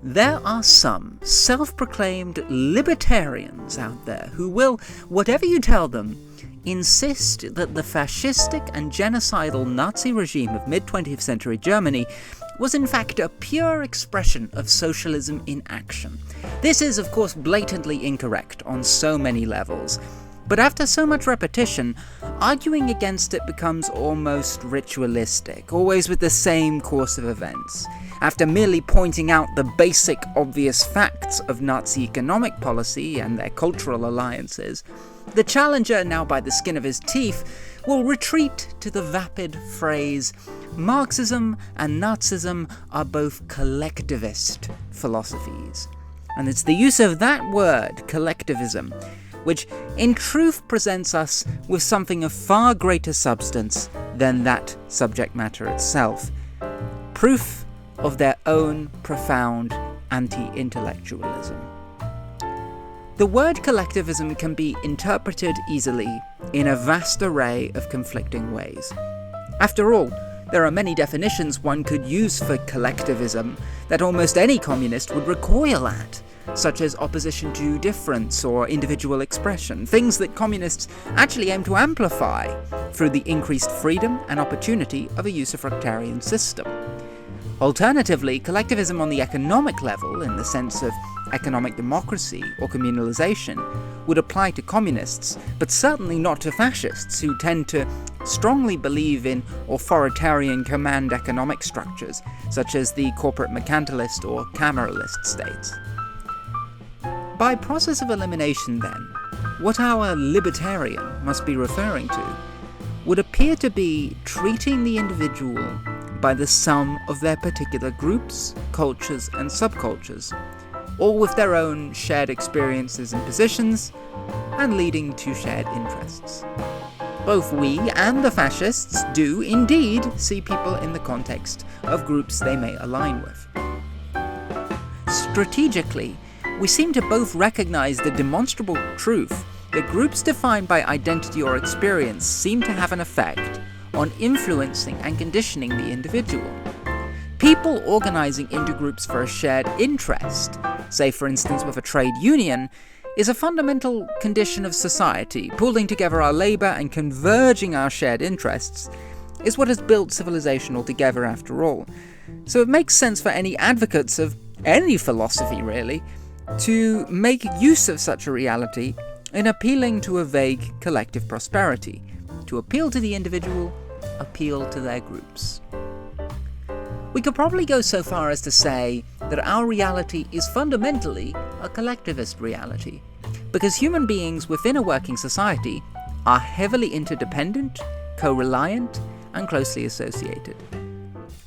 There are some self-proclaimed libertarians out there who will, whatever you tell them, insist that the fascistic and genocidal Nazi regime of mid-20th century Germany was in fact a pure expression of socialism in action. This is, of course, blatantly incorrect on so many levels, but after so much repetition, arguing against it becomes almost ritualistic, always with the same course of events. After merely pointing out the basic, obvious facts of Nazi economic policy and their cultural alliances, the challenger, now by the skin of his teeth, will retreat to the vapid phrase, Marxism and Nazism are both collectivist philosophies. And it's the use of that word, collectivism, which in truth presents us with something of far greater substance than that subject matter itself. Proof of their own profound anti-intellectualism. The word collectivism can be interpreted easily in a vast array of conflicting ways. After all, there are many definitions one could use for collectivism that almost any communist would recoil at, such as opposition to difference or individual expression, things that communists actually aim to amplify through the increased freedom and opportunity of a usufructarian system. Alternatively, collectivism on the economic level, in the sense of economic democracy or communalization, would apply to communists, but certainly not to fascists who tend to strongly believe in authoritarian command economic structures, such as the corporate mercantilist or cameralist states. By process of elimination, then, what our libertarian must be referring to would appear to be treating the individual by the sum of their particular groups, cultures, and subcultures, all with their own shared experiences and positions, and leading to shared interests. Both we and the fascists do indeed see people in the context of groups they may align with. Strategically, we seem to both recognize the demonstrable truth that groups defined by identity or experience seem to have an effect on influencing and conditioning the individual. People organizing into groups for a shared interest, say for instance with a trade union, is a fundamental condition of society. Pooling together our labor and converging our shared interests is what has built civilization altogether after all. So it makes sense for any advocates of any philosophy really to make use of such a reality in appealing to a vague collective prosperity. To appeal to the individual, appeal to their groups. We could probably go so far as to say that our reality is fundamentally a collectivist reality, because human beings within a working society are heavily interdependent, co-reliant, and closely associated.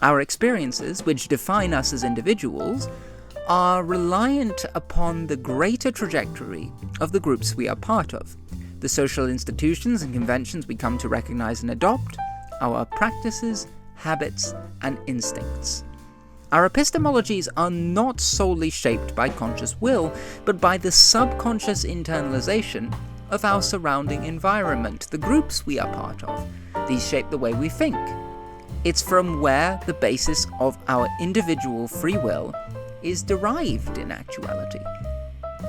Our experiences, which define us as individuals, are reliant upon the greater trajectory of the groups we are part of, the social institutions and conventions we come to recognize and adopt, our practices, habits, and instincts. Our epistemologies are not solely shaped by conscious will, but by the subconscious internalization of our surrounding environment, the groups we are part of. These shape the way we think. It's from where the basis of our individual free will is derived in actuality.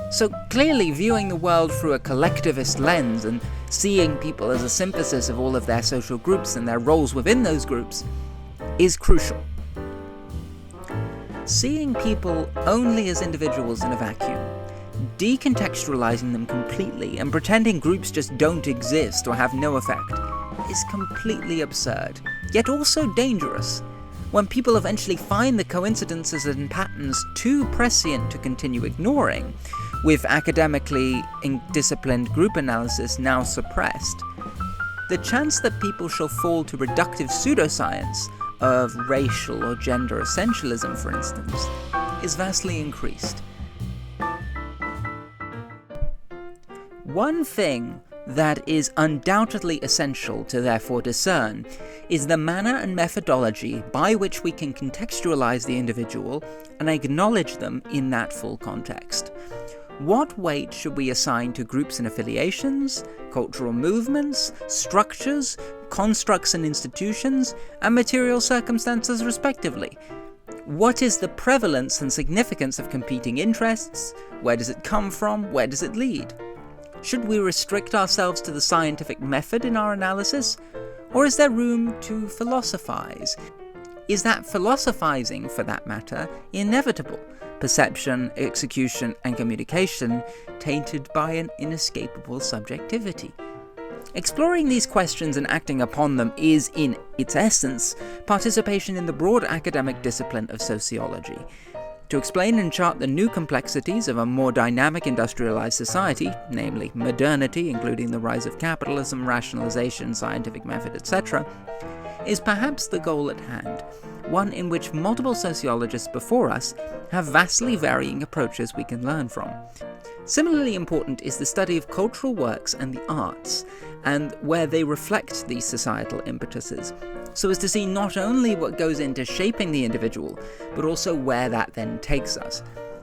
So clearly, viewing the world through a collectivist lens and seeing people as a synthesis of all of their social groups and their roles within those groups is crucial. Seeing people only as individuals in a vacuum, decontextualizing them completely and pretending groups just don't exist or have no effect is completely absurd, yet also dangerous. When people eventually find the coincidences and patterns too prescient to continue ignoring, with academically disciplined group analysis now suppressed, the chance that people shall fall to reductive pseudoscience of racial or gender essentialism, for instance, is vastly increased. One thing that is undoubtedly essential to therefore discern is the manner and methodology by which we can contextualize the individual and acknowledge them in that full context. What weight should we assign to groups and affiliations, cultural movements, structures, constructs and institutions, and material circumstances respectively? What is the prevalence and significance of competing interests? Where does it come from? Where does it lead? Should we restrict ourselves to the scientific method in our analysis? Or is there room to philosophize? Is that philosophizing, for that matter, inevitable? Perception, execution, and communication tainted by an inescapable subjectivity? Exploring these questions and acting upon them is, in its essence, participation in the broad academic discipline of sociology. To explain and chart the new complexities of a more dynamic industrialized society, namely modernity, including the rise of capitalism, rationalization, scientific method, etc., is perhaps the goal at hand, one in which multiple sociologists before us have vastly varying approaches we can learn from. Similarly important is the study of cultural works and the arts, and where they reflect these societal impetuses, so as to see not only what goes into shaping the individual, but also where that then takes us.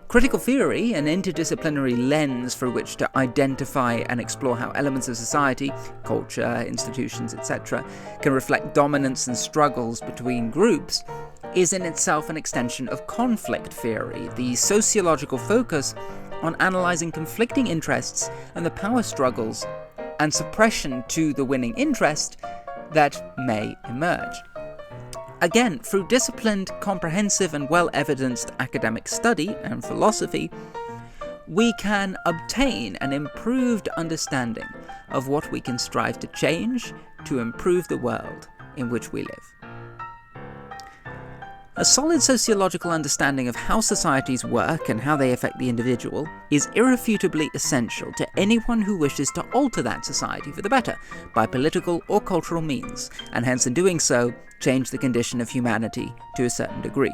Critical theory, an interdisciplinary lens through which to identify and explore how elements of society, culture, institutions, etc., can reflect dominance and struggles between groups, is in itself an extension of conflict theory, the sociological focus on analysing conflicting interests and the power struggles and suppression to the winning interest that may emerge. Again, through disciplined, comprehensive and well-evidenced academic study and philosophy, we can obtain an improved understanding of what we can strive to change to improve the world in which we live. A solid sociological understanding of how societies work and how they affect the individual is irrefutably essential to anyone who wishes to alter that society for the better by political or cultural means, and hence in doing so, change the condition of humanity to a certain degree.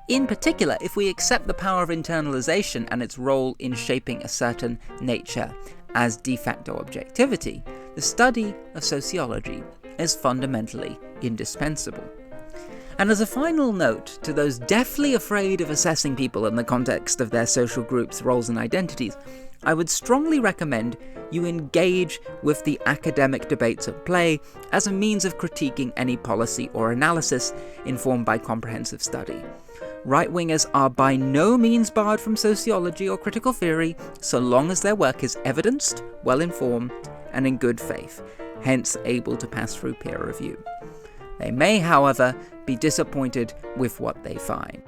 In particular, if we accept the power of internalization and its role in shaping a certain nature as de facto objectivity, the study of sociology is fundamentally indispensable. And as a final note to those deathly afraid of assessing people in the context of their social groups, roles and identities, I would strongly recommend you engage with the academic debates at play as a means of critiquing any policy or analysis informed by comprehensive study. Right-wingers are by no means barred from sociology or critical theory so long as their work is evidenced, well-informed, and in good faith, hence able to pass through peer review. They may, however, be disappointed with what they find.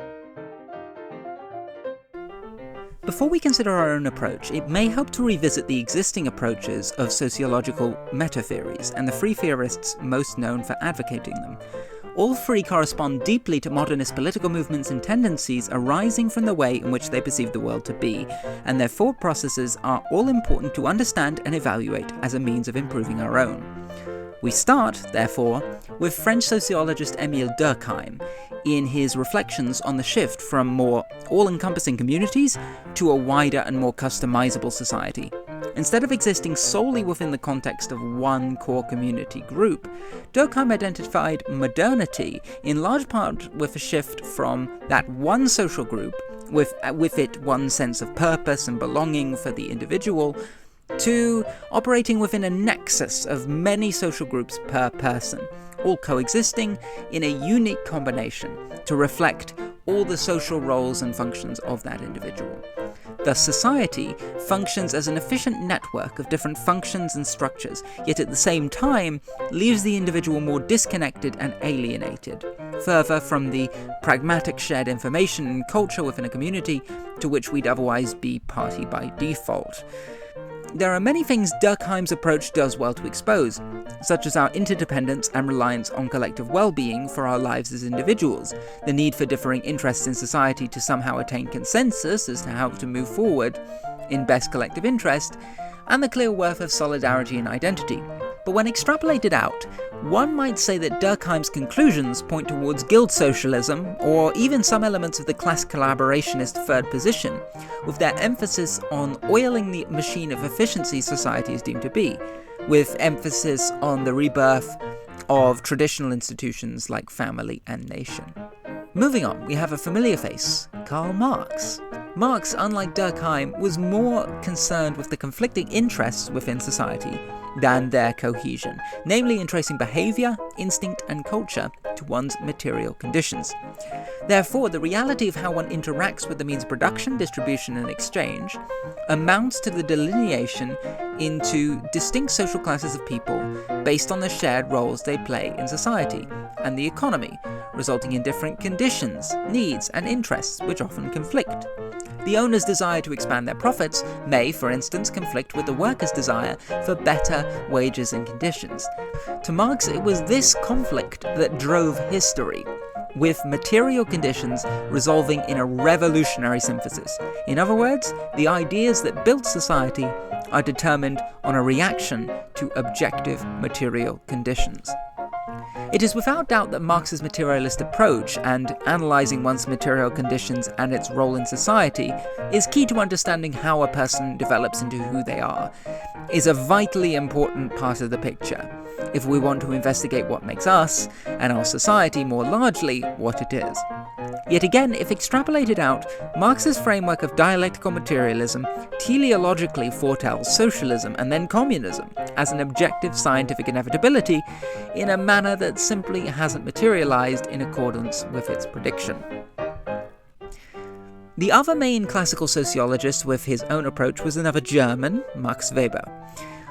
Before we consider our own approach, it may help to revisit the existing approaches of sociological meta-theories and the three theorists most known for advocating them. All three correspond deeply to modernist political movements and tendencies arising from the way in which they perceive the world to be, and their thought processes are all important to understand and evaluate as a means of improving our own. We start, therefore, with French sociologist Émile Durkheim in his reflections on the shift from more all-encompassing communities to a wider and more customizable society. Instead of existing solely within the context of one core community group, Durkheim identified modernity in large part with a shift from that one social group, with it one sense of purpose and belonging for the individual, to operating within a nexus of many social groups per person, all coexisting in a unique combination to reflect all the social roles and functions of that individual. Thus, society functions as an efficient network of different functions and structures, yet at the same time leaves the individual more disconnected and alienated, further from the pragmatic shared information and culture within a community to which we'd otherwise be party by default. There are many things Durkheim's approach does well to expose, such as our interdependence and reliance on collective well-being for our lives as individuals, the need for differing interests in society to somehow attain consensus as to how to move forward in best collective interest, and the clear worth of solidarity and identity. But when extrapolated out, one might say that Durkheim's conclusions point towards guild socialism, or even some elements of the class collaborationist third position, with their emphasis on oiling the machine of efficiency society is deemed to be, with emphasis on the rebirth of traditional institutions like family and nation. Moving on, we have a familiar face, Karl Marx. Marx, unlike Durkheim, was more concerned with the conflicting interests within society than their cohesion, namely in tracing behaviour, instinct and culture to one's material conditions. Therefore, the reality of how one interacts with the means of production, distribution and exchange amounts to the delineation into distinct social classes of people based on the shared roles they play in society and the economy, resulting in different conditions, needs and interests which often conflict. The owner's desire to expand their profits may, for instance, conflict with the worker's desire for better wages and conditions. To Marx, it was this conflict that drove history, with material conditions resolving in a revolutionary synthesis. In other words, the ideas that built society are determined on a reaction to objective material conditions. It is without doubt that Marx's materialist approach and analysing one's material conditions and its role in society is key to understanding how a person develops into who they are, is a vitally important part of the picture, if we want to investigate what makes us, and our society more largely, what it is. Yet again, if extrapolated out, Marx's framework of dialectical materialism teleologically foretells socialism and then communism as an objective scientific inevitability in a manner that simply hasn't materialized in accordance with its prediction. The other main classical sociologist with his own approach was another German, Max Weber.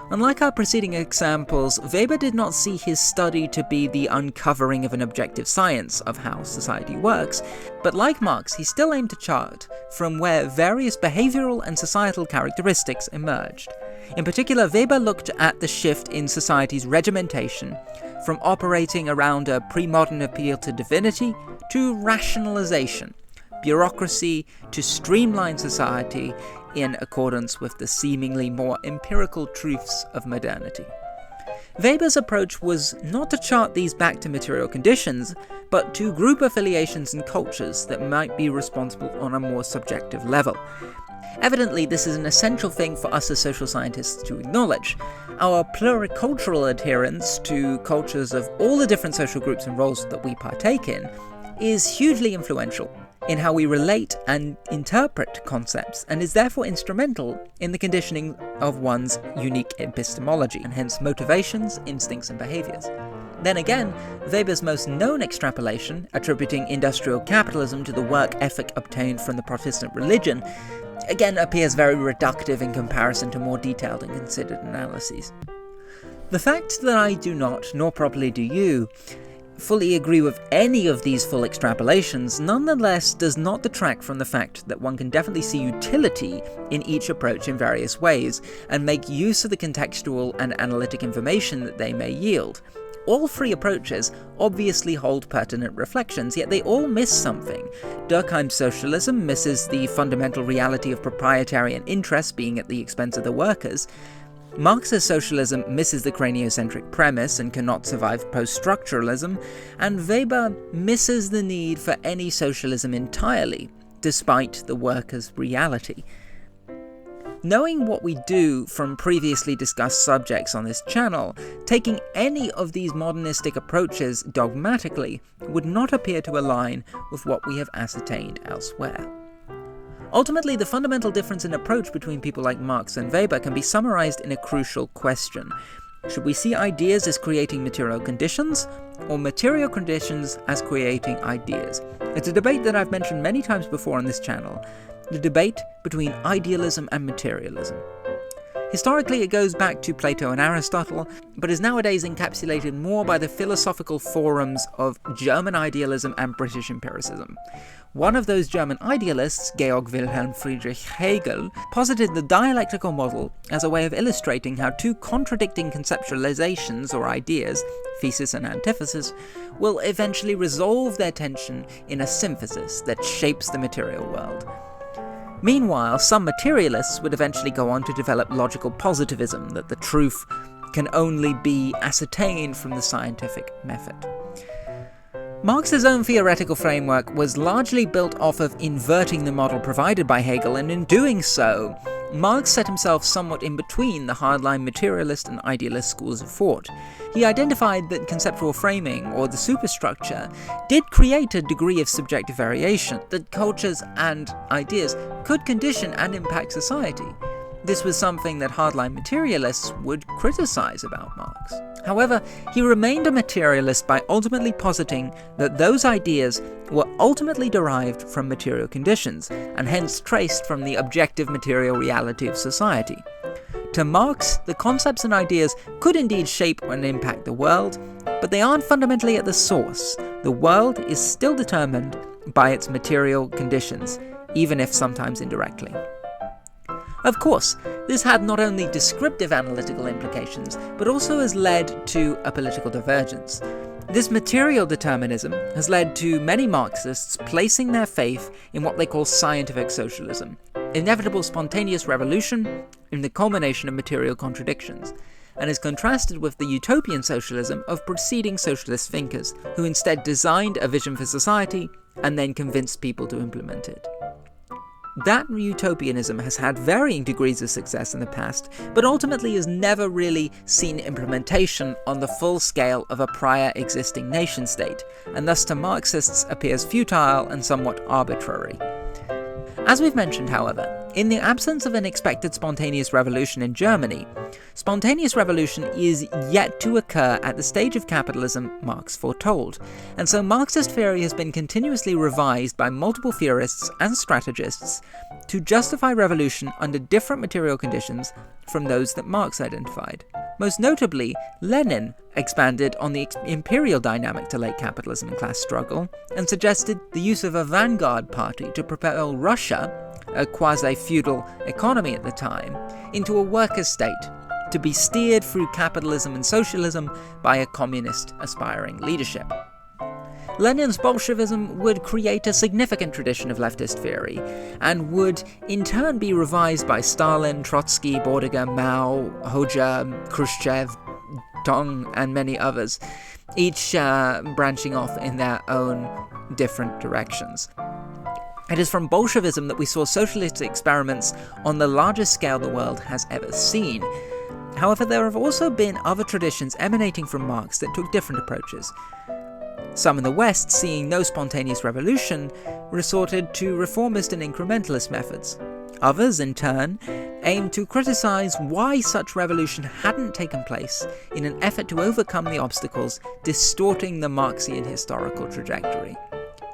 Unlike our preceding examples, Weber did not see his study to be the uncovering of an objective science of how society works, but like Marx, he still aimed to chart from where various behavioral and societal characteristics emerged. In particular, Weber looked at the shift in society's regimentation from operating around a pre-modern appeal to divinity to rationalization, bureaucracy to streamline society in accordance with the seemingly more empirical truths of modernity. Weber's approach was not to chart these back to material conditions, but to group affiliations and cultures that might be responsible on a more subjective level. Evidently, this is an essential thing for us as social scientists to acknowledge. Our pluricultural adherence to cultures of all the different social groups and roles that we partake in is hugely influential in how we relate and interpret concepts, and is therefore instrumental in the conditioning of one's unique epistemology, and hence motivations, instincts, and behaviours. Then again, Weber's most known extrapolation, attributing industrial capitalism to the work ethic obtained from the Protestant religion, again appears very reductive in comparison to more detailed and considered analyses. The fact that I do not, nor probably do you, fully agree with any of these full extrapolations nonetheless does not detract from the fact that one can definitely see utility in each approach in various ways, and make use of the contextual and analytic information that they may yield. All three approaches obviously hold pertinent reflections, yet they all miss something. Durkheim's socialism misses the fundamental reality of proprietarian interests being at the expense of the workers. Marx's socialism misses the craniocentric premise and cannot survive post-structuralism, and Weber misses the need for any socialism entirely, despite the workers' reality. Knowing what we do from previously discussed subjects on this channel, taking any of these modernistic approaches dogmatically would not appear to align with what we have ascertained elsewhere. Ultimately, the fundamental difference in approach between people like Marx and Weber can be summarized in a crucial question. Should we see ideas as creating material conditions, or material conditions as creating ideas? It's a debate that I've mentioned many times before on this channel, the debate between idealism and materialism. Historically, it goes back to Plato and Aristotle, but is nowadays encapsulated more by the philosophical forums of German idealism and British empiricism. One of those German idealists, Georg Wilhelm Friedrich Hegel, posited the dialectical model as a way of illustrating how two contradicting conceptualizations or ideas, thesis and antithesis, will eventually resolve their tension in a synthesis that shapes the material world. Meanwhile, some materialists would eventually go on to develop logical positivism, that the truth can only be ascertained from the scientific method. Marx's own theoretical framework was largely built off of inverting the model provided by Hegel, and in doing so, Marx set himself somewhat in between the hardline materialist and idealist schools of thought. He identified that conceptual framing, or the superstructure, did create a degree of subjective variation, that cultures and ideas could condition and impact society. This was something that hardline materialists would criticize about Marx. However, he remained a materialist by ultimately positing that those ideas were ultimately derived from material conditions, and hence traced from the objective material reality of society. To Marx, the concepts and ideas could indeed shape and impact the world, but they aren't fundamentally at the source. The world is still determined by its material conditions, even if sometimes indirectly. Of course, this had not only descriptive analytical implications, but also has led to a political divergence. This material determinism has led to many Marxists placing their faith in what they call scientific socialism, inevitable spontaneous revolution in the culmination of material contradictions, and is contrasted with the utopian socialism of preceding socialist thinkers, who instead designed a vision for society and then convinced people to implement it. That utopianism has had varying degrees of success in the past, but ultimately has never really seen implementation on the full scale of a prior existing nation-state, and thus to Marxists appears futile and somewhat arbitrary. As we've mentioned, however, in the absence of an expected spontaneous revolution in Germany, spontaneous revolution is yet to occur at the stage of capitalism Marx foretold, and so Marxist theory has been continuously revised by multiple theorists and strategists to justify revolution under different material conditions from those that Marx identified. Most notably, Lenin expanded on the imperial dynamic to late capitalism and class struggle, and suggested the use of a vanguard party to propel Russia, a quasi-feudal economy at the time, into a worker state, to be steered through capitalism and socialism by a communist aspiring leadership. Lenin's Bolshevism would create a significant tradition of leftist theory, and would in turn be revised by Stalin, Trotsky, Bordiga, Mao, Hoxha, Khrushchev, Deng, and many others, each branching off in their own different directions. It is from Bolshevism that we saw socialist experiments on the largest scale the world has ever seen. However, there have also been other traditions emanating from Marx that took different approaches. Some in the West, seeing no spontaneous revolution, resorted to reformist and incrementalist methods. Others, in turn, aimed to criticize why such revolution hadn't taken place in an effort to overcome the obstacles distorting the Marxian historical trajectory.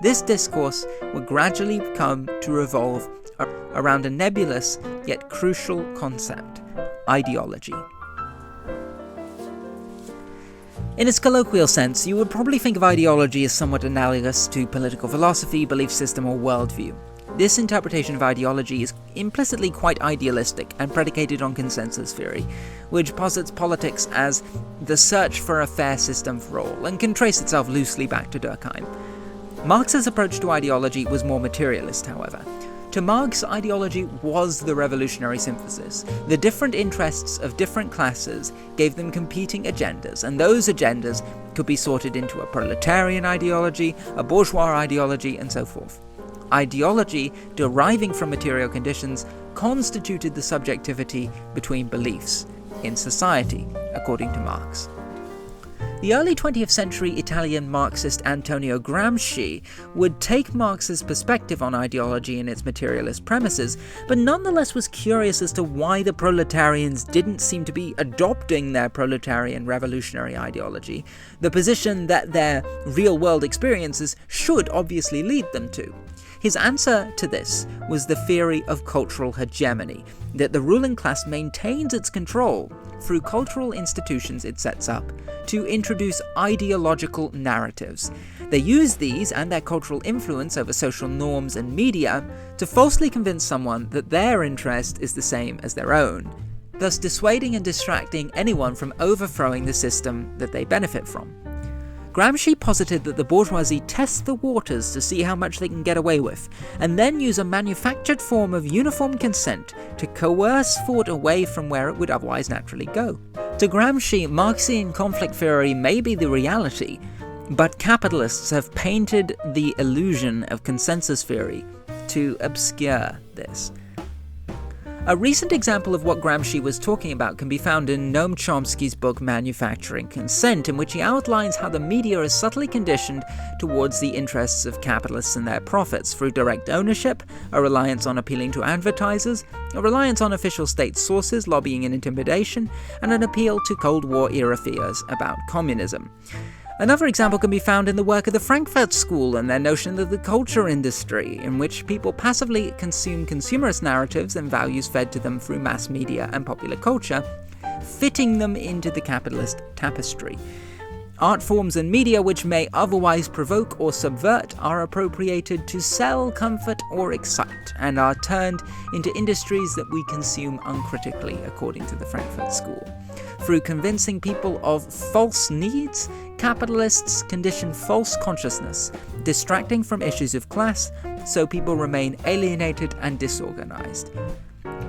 This discourse would gradually come to revolve around a nebulous yet crucial concept: ideology. In its colloquial sense, you would probably think of ideology as somewhat analogous to political philosophy, belief system, or worldview. This interpretation of ideology is implicitly quite idealistic and predicated on consensus theory, which posits politics as the search for a fair system for all, and can trace itself loosely back to Durkheim. Marx's approach to ideology was more materialist, however. To Marx, ideology was the revolutionary synthesis. The different interests of different classes gave them competing agendas, and those agendas could be sorted into a proletarian ideology, a bourgeois ideology, and so forth. Ideology, deriving from material conditions, constituted the subjectivity between beliefs in society, according to Marx. The early 20th century Italian Marxist Antonio Gramsci would take Marx's perspective on ideology and its materialist premises, but nonetheless was curious as to why the proletarians didn't seem to be adopting their proletarian revolutionary ideology, the position that their real-world experiences should obviously lead them to. His answer to this was the theory of cultural hegemony, that the ruling class maintains its control through cultural institutions it sets up to introduce ideological narratives. They use these and their cultural influence over social norms and media to falsely convince someone that their interest is the same as their own, thus dissuading and distracting anyone from overthrowing the system that they benefit from. Gramsci posited that the bourgeoisie test the waters to see how much they can get away with, and then use a manufactured form of uniform consent to coerce thought away from where it would otherwise naturally go. To Gramsci, Marxian conflict theory may be the reality, but capitalists have painted the illusion of consensus theory to obscure this. A recent example of what Gramsci was talking about can be found in Noam Chomsky's book Manufacturing Consent, in which he outlines how the media is subtly conditioned towards the interests of capitalists and their profits through direct ownership, a reliance on appealing to advertisers, a reliance on official state sources, lobbying and intimidation, and an appeal to Cold War-era fears about communism. Another example can be found in the work of the Frankfurt School and their notion of the culture industry, in which people passively consume consumerist narratives and values fed to them through mass media and popular culture, fitting them into the capitalist tapestry. Art forms and media which may otherwise provoke or subvert are appropriated to sell, comfort, or excite, and are turned into industries that we consume uncritically, according to the Frankfurt School. Through convincing people of false needs, capitalists condition false consciousness, distracting from issues of class, so people remain alienated and disorganized.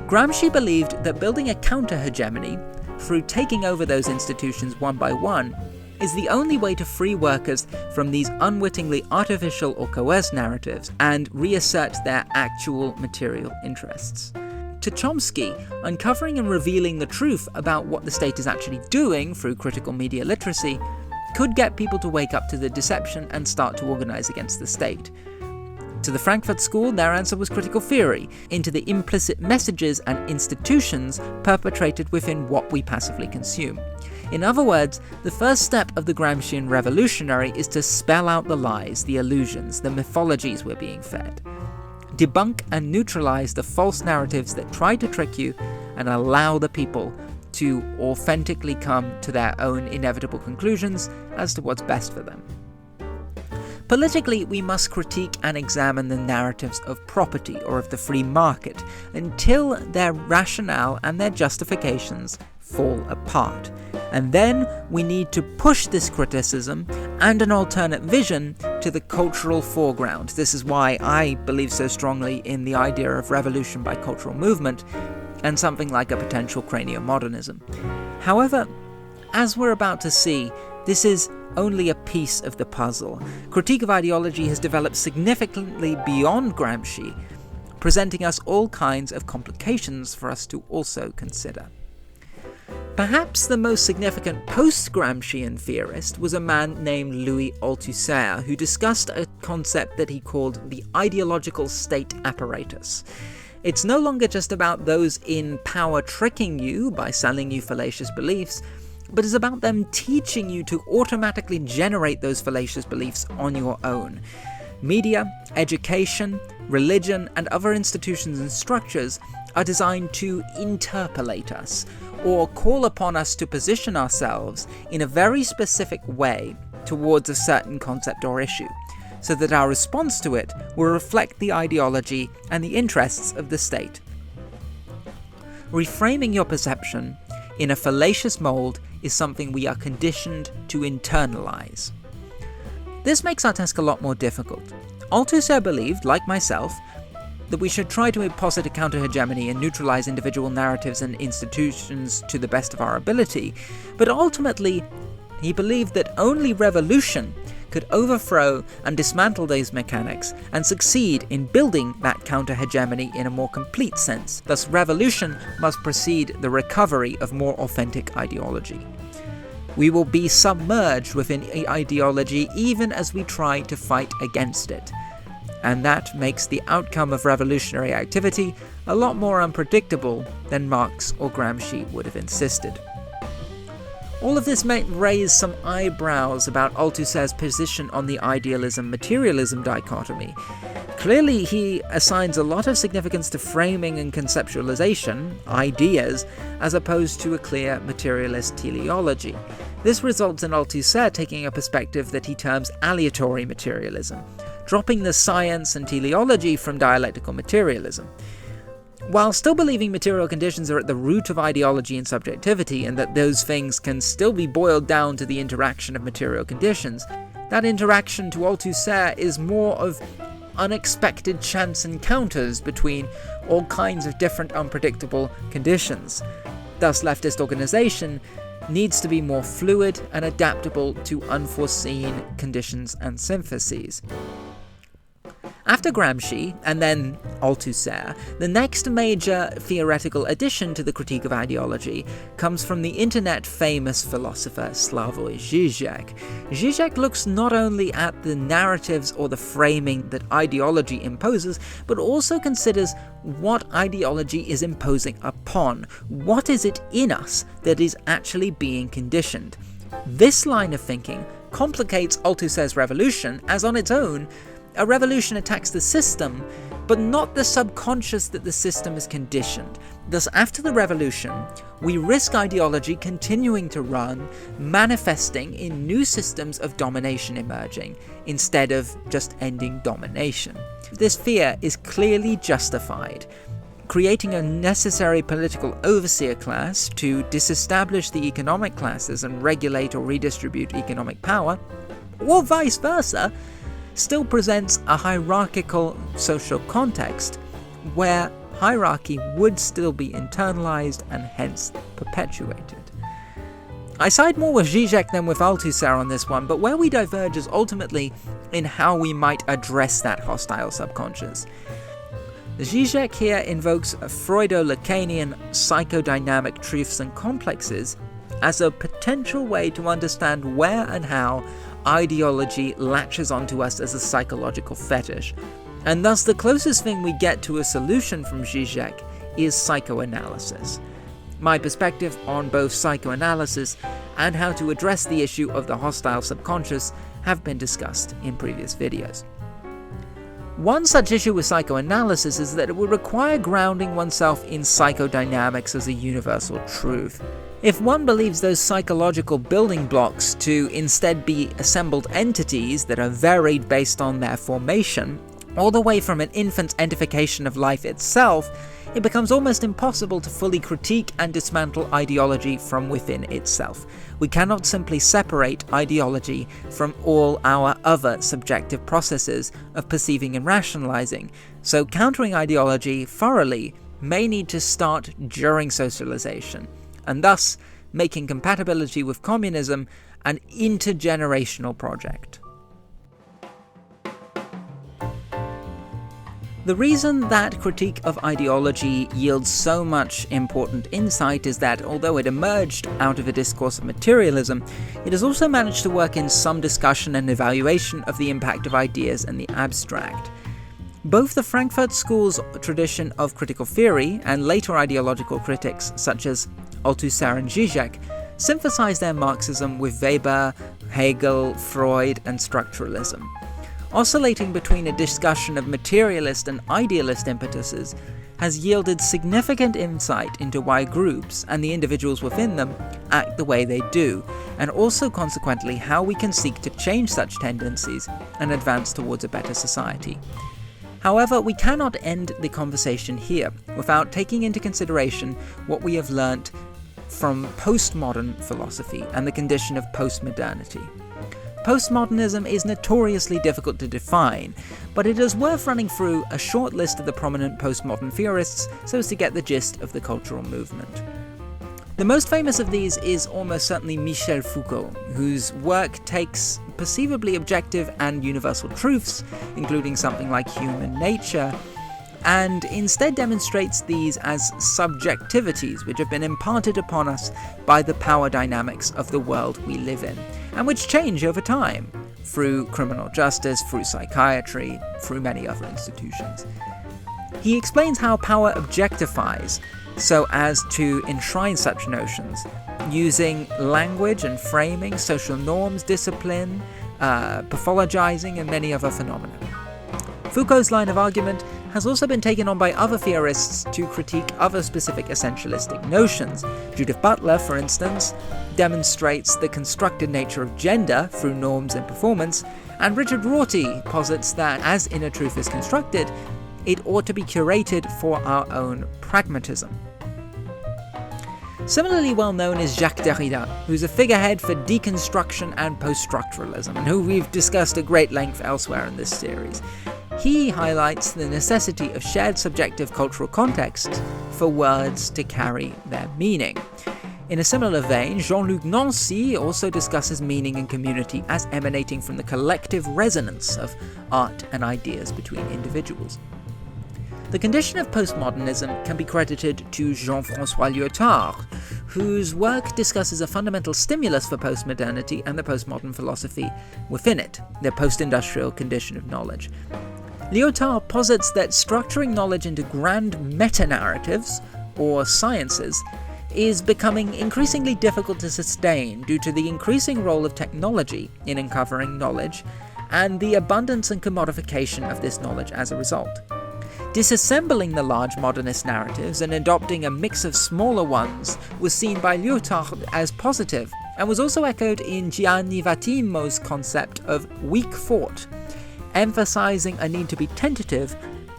Gramsci believed that building a counter-hegemony, through taking over those institutions one by one, is the only way to free workers from these unwittingly artificial or coerced narratives and reassert their actual material interests. To Chomsky, uncovering and revealing the truth about what the state is actually doing through critical media literacy could get people to wake up to the deception and start to organize against the state. To the Frankfurt School, their answer was critical theory into the implicit messages and institutions perpetrated within what we passively consume. In other words, the first step of the Gramscian revolutionary is to spell out the lies, the illusions, the mythologies we're being fed. Debunk and neutralize the false narratives that try to trick you, and allow the people to authentically come to their own inevitable conclusions as to what's best for them. Politically, we must critique and examine the narratives of property or of the free market until their rationale and their justifications fall apart. And then we need to push this criticism and an alternate vision to the cultural foreground. This is why I believe so strongly in the idea of revolution by cultural movement and something like a potential cranio-modernism. However, as we're about to see, this is only a piece of the puzzle. Critique of ideology has developed significantly beyond Gramsci, presenting us all kinds of complications for us to also consider. Perhaps the most significant post-Gramscian theorist was a man named Louis Althusser, who discussed a concept that he called the ideological state apparatus. It's no longer just about those in power tricking you by selling you fallacious beliefs, but is about them teaching you to automatically generate those fallacious beliefs on your own. Media, education, religion, and other institutions and structures are designed to interpolate us, or call upon us to position ourselves in a very specific way towards a certain concept or issue, so that our response to it will reflect the ideology and the interests of the state. Reframing your perception in a fallacious mold is something we are conditioned to internalize. This makes our task a lot more difficult. Althusser believed, like myself, that we should try to posit a counter-hegemony and neutralize individual narratives and institutions to the best of our ability, but ultimately he believed that only revolution could overthrow and dismantle those mechanics and succeed in building that counter-hegemony in a more complete sense. Thus, revolution must precede the recovery of more authentic ideology. We will be submerged within ideology even as we try to fight against it. And that makes the outcome of revolutionary activity a lot more unpredictable than Marx or Gramsci would have insisted. All of this may raise some eyebrows about Althusser's position on the idealism-materialism dichotomy. Clearly, he assigns a lot of significance to framing and conceptualization, ideas, as opposed to a clear materialist teleology. This results in Althusser taking a perspective that he terms aleatory materialism, dropping the science and teleology from dialectical materialism. While still believing material conditions are at the root of ideology and subjectivity, and that those things can still be boiled down to the interaction of material conditions, that interaction to Althusser is more of unexpected chance encounters between all kinds of different unpredictable conditions. Thus, leftist organization needs to be more fluid and adaptable to unforeseen conditions and syntheses. After Gramsci, and then Althusser, the next major theoretical addition to the critique of ideology comes from the internet-famous philosopher Slavoj Žižek. Žižek looks not only at the narratives or the framing that ideology imposes, but also considers what ideology is imposing upon. What is it in us that is actually being conditioned? This line of thinking complicates Althusser's revolution, as on its own, a revolution attacks the system, but not the subconscious that the system is conditioned. Thus, after the revolution, we risk ideology continuing to run, manifesting in new systems of domination emerging, instead of just ending domination. This fear is clearly justified, creating a necessary political overseer class to disestablish the economic classes and regulate or redistribute economic power, or vice versa, still presents a hierarchical social context where hierarchy would still be internalized and hence perpetuated. I side more with Žižek than with Althusser on this one, but where we diverge is ultimately in how we might address that hostile subconscious. Žižek here invokes a Freudo-Lacanian psychodynamic truths and complexes as a potential way to understand where and how ideology latches onto us as a psychological fetish, and thus the closest thing we get to a solution from Žižek is psychoanalysis. My perspective on both psychoanalysis and how to address the issue of the hostile subconscious have been discussed in previous videos. One such issue with psychoanalysis is that it would require grounding oneself in psychodynamics as a universal truth. If one believes those psychological building blocks to instead be assembled entities that are varied based on their formation, all the way from an infant's entification of life itself, it becomes almost impossible to fully critique and dismantle ideology from within itself. We cannot simply separate ideology from all our other subjective processes of perceiving and rationalizing, so countering ideology thoroughly may need to start during socialization, and thus making compatibility with communism an intergenerational project. The reason that critique of ideology yields so much important insight is that, although it emerged out of a discourse of materialism, it has also managed to work in some discussion and evaluation of the impact of ideas and the abstract. Both the Frankfurt School's tradition of critical theory and later ideological critics such as Althusser and Žižek synthesize their Marxism with Weber, Hegel, Freud, and structuralism. Oscillating between a discussion of materialist and idealist impetuses has yielded significant insight into why groups, and the individuals within them, act the way they do, and also consequently how we can seek to change such tendencies and advance towards a better society. However, we cannot end the conversation here without taking into consideration what we have learnt from postmodern philosophy and the condition of postmodernity. Postmodernism is notoriously difficult to define, but it is worth running through a short list of the prominent postmodern theorists so as to get the gist of the cultural movement. The most famous of these is almost certainly Michel Foucault, whose work takes perceivably objective and universal truths, including something like human nature, and instead demonstrates these as subjectivities which have been imparted upon us by the power dynamics of the world we live in, and which change over time, through criminal justice, through psychiatry, through many other institutions. He explains how power objectifies so as to enshrine such notions, using language and framing, social norms, discipline, pathologizing, and many other phenomena. Foucault's line of argument has also been taken on by other theorists to critique other specific essentialistic notions. Judith Butler, for instance, demonstrates the constructed nature of gender through norms and performance, and Richard Rorty posits that, as inner truth is constructed, it ought to be curated for our own pragmatism. Similarly well known is Jacques Derrida, who's a figurehead for deconstruction and post-structuralism, and who we've discussed at great length elsewhere in this series. He highlights the necessity of shared subjective cultural context for words to carry their meaning. In a similar vein, Jean-Luc Nancy also discusses meaning and community as emanating from the collective resonance of art and ideas between individuals. The condition of postmodernism can be credited to Jean-François Lyotard, whose work discusses a fundamental stimulus for postmodernity and the postmodern philosophy within it, the post-industrial condition of knowledge. Lyotard posits that structuring knowledge into grand meta-narratives, or sciences, is becoming increasingly difficult to sustain due to the increasing role of technology in uncovering knowledge and the abundance and commodification of this knowledge as a result. Disassembling the large modernist narratives and adopting a mix of smaller ones was seen by Lyotard as positive, and was also echoed in Gianni Vattimo's concept of weak thought, emphasizing a need to be tentative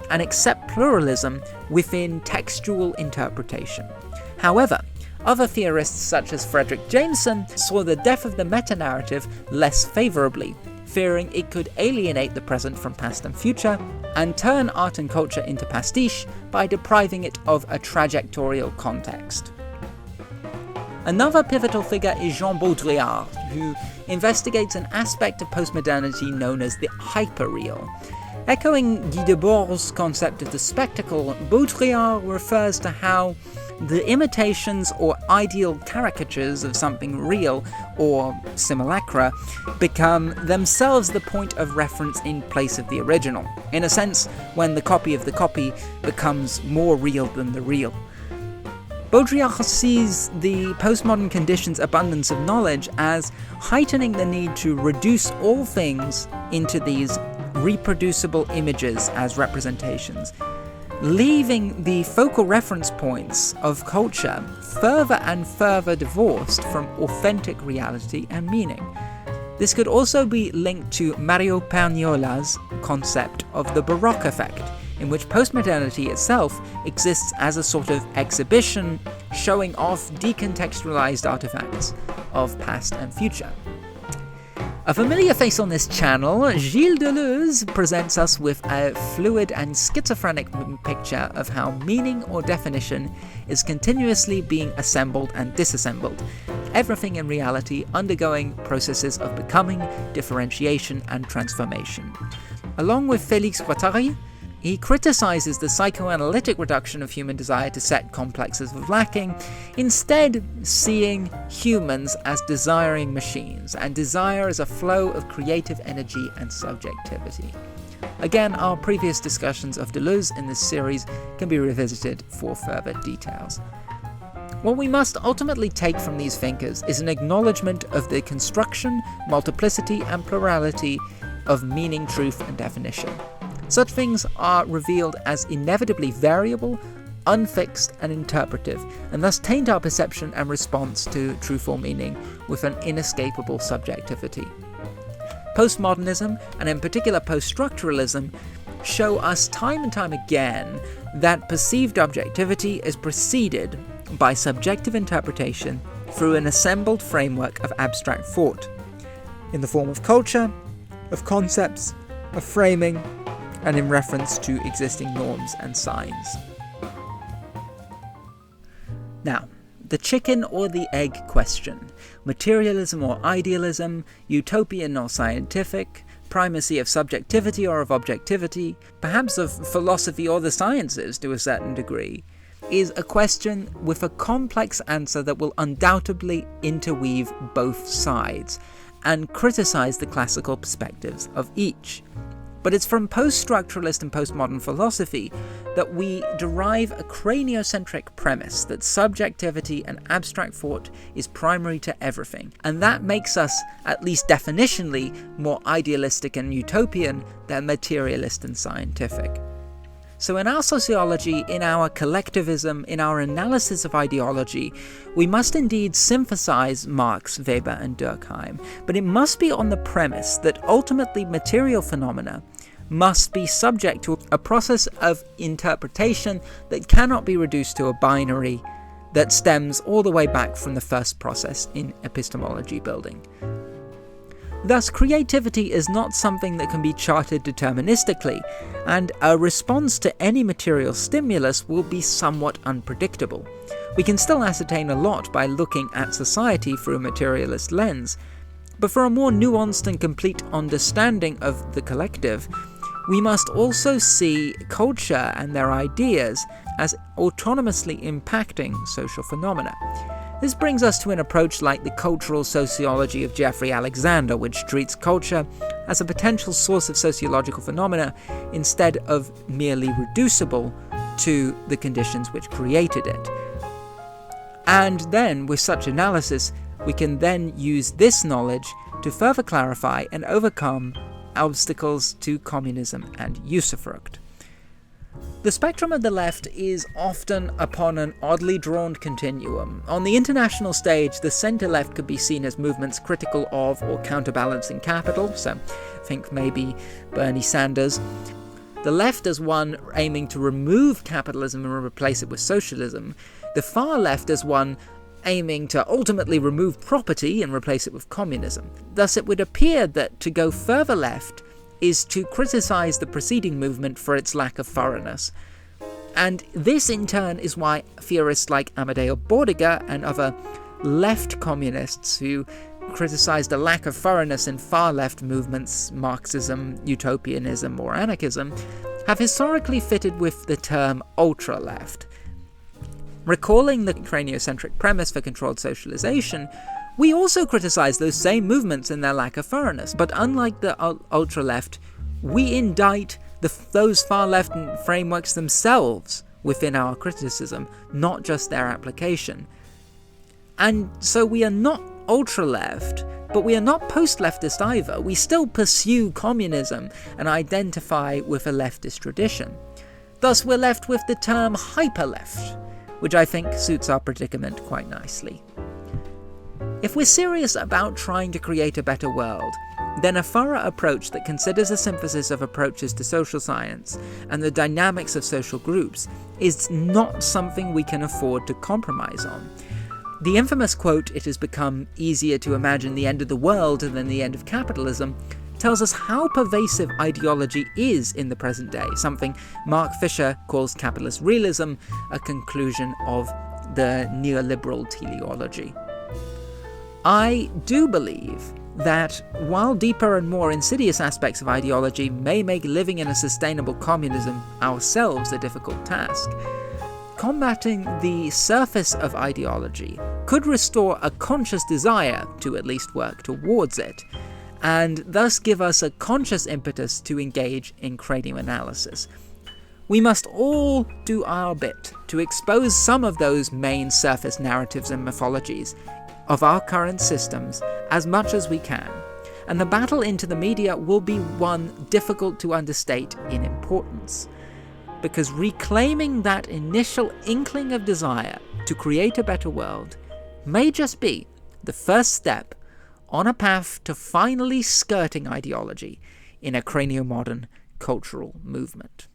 and accept pluralism within textual interpretation. However, other theorists such as Frederick Jameson saw the death of the meta-narrative less favorably, fearing it could alienate the present from past and future, and turn art and culture into pastiche by depriving it of a trajectorial context. Another pivotal figure is Jean Baudrillard, who investigates an aspect of postmodernity known as the hyperreal. Echoing Guy Debord's concept of the spectacle, Baudrillard refers to how the imitations or ideal caricatures of something real, or simulacra, become themselves the point of reference in place of the original, in a sense when the copy of the copy becomes more real than the real. Baudrillard sees the postmodern condition's abundance of knowledge as heightening the need to reduce all things into these reproducible images as representations, leaving the focal reference points of culture further and further divorced from authentic reality and meaning. This could also be linked to Mario Pagnola's concept of the Baroque effect, in which postmodernity itself exists as a sort of exhibition showing off decontextualized artifacts of past and future. A familiar face on this channel, Gilles Deleuze presents us with a fluid and schizophrenic picture of how meaning or definition is continuously being assembled and disassembled, everything in reality undergoing processes of becoming, differentiation, and transformation. Along with Félix Guattari, he criticizes the psychoanalytic reduction of human desire to set complexes of lacking, instead seeing humans as desiring machines, and desire as a flow of creative energy and subjectivity. Again, our previous discussions of Deleuze in this series can be revisited for further details. What we must ultimately take from these thinkers is an acknowledgement of the construction, multiplicity, and plurality of meaning, truth, and definition. Such things are revealed as inevitably variable, unfixed, and interpretive, and thus taint our perception and response to truth or meaning with an inescapable subjectivity. Postmodernism, and in particular post-structuralism, show us time and time again that perceived objectivity is preceded by subjective interpretation through an assembled framework of abstract thought, in the form of culture, of concepts, of framing, and in reference to existing norms and signs. Now, the chicken or the egg question. Materialism or idealism, utopian or scientific, primacy of subjectivity or of objectivity, perhaps of philosophy or the sciences to a certain degree, is a question with a complex answer that will undoubtedly interweave both sides and criticize the classical perspectives of each. But it's from post-structuralist and postmodern philosophy that we derive a craniocentric premise that subjectivity and abstract thought is primary to everything, and that makes us, at least definitionally, more idealistic and utopian than materialist and scientific. So in our sociology, in our collectivism, in our analysis of ideology, we must indeed synthesize Marx, Weber, and Durkheim, but it must be on the premise that ultimately material phenomena must be subject to a process of interpretation that cannot be reduced to a binary that stems all the way back from the first process in epistemology building. Thus, creativity is not something that can be charted deterministically, and a response to any material stimulus will be somewhat unpredictable. We can still ascertain a lot by looking at society through a materialist lens, but for a more nuanced and complete understanding of the collective, we must also see culture and their ideas as autonomously impacting social phenomena. This brings us to an approach like the cultural sociology of Jeffrey Alexander, which treats culture as a potential source of sociological phenomena instead of merely reducible to the conditions which created it. And then, with such analysis, we can then use this knowledge to further clarify and overcome obstacles to communism and usufruct. The spectrum of the left is often upon an oddly drawn continuum. On the international stage, the centre-left could be seen as movements critical of or counterbalancing capital, so think maybe Bernie Sanders. The left as one aiming to remove capitalism and replace it with socialism. The far left as one aiming to ultimately remove property and replace it with communism. Thus it would appear that to go further left is to criticize the preceding movement for its lack of thoroughness. And this in turn is why theorists like Amadeo Bordiga and other left communists who criticized a lack of thoroughness in far left movements, Marxism, utopianism or anarchism, have historically fitted with the term ultra-left. Recalling the craniocentric premise for controlled socialization, we also criticize those same movements in their lack of thoroughness, but unlike the ultra-left, we indict those far-left frameworks themselves within our criticism, not just their application. And so we are not ultra-left, but we are not post-leftist either. We still pursue communism and identify with a leftist tradition. Thus we're left with the term hyperleft, which I think suits our predicament quite nicely. If we're serious about trying to create a better world, then a thorough approach that considers a synthesis of approaches to social science and the dynamics of social groups is not something we can afford to compromise on. The infamous quote, "It has become easier to imagine the end of the world than the end of capitalism," tells us how pervasive ideology is in the present day, something Mark Fisher calls capitalist realism, a conclusion of the neoliberal teleology. I do believe that while deeper and more insidious aspects of ideology may make living in a sustainable communism ourselves a difficult task, combating the surface of ideology could restore a conscious desire to at least work towards it, and thus give us a conscious impetus to engage in cranium analysis. We must all do our bit to expose some of those main surface narratives and mythologies of our current systems as much as we can, and the battle into the media will be one difficult to understate in importance, because reclaiming that initial inkling of desire to create a better world may just be the first step on a path to finally skirting ideology in a craniomodern cultural movement.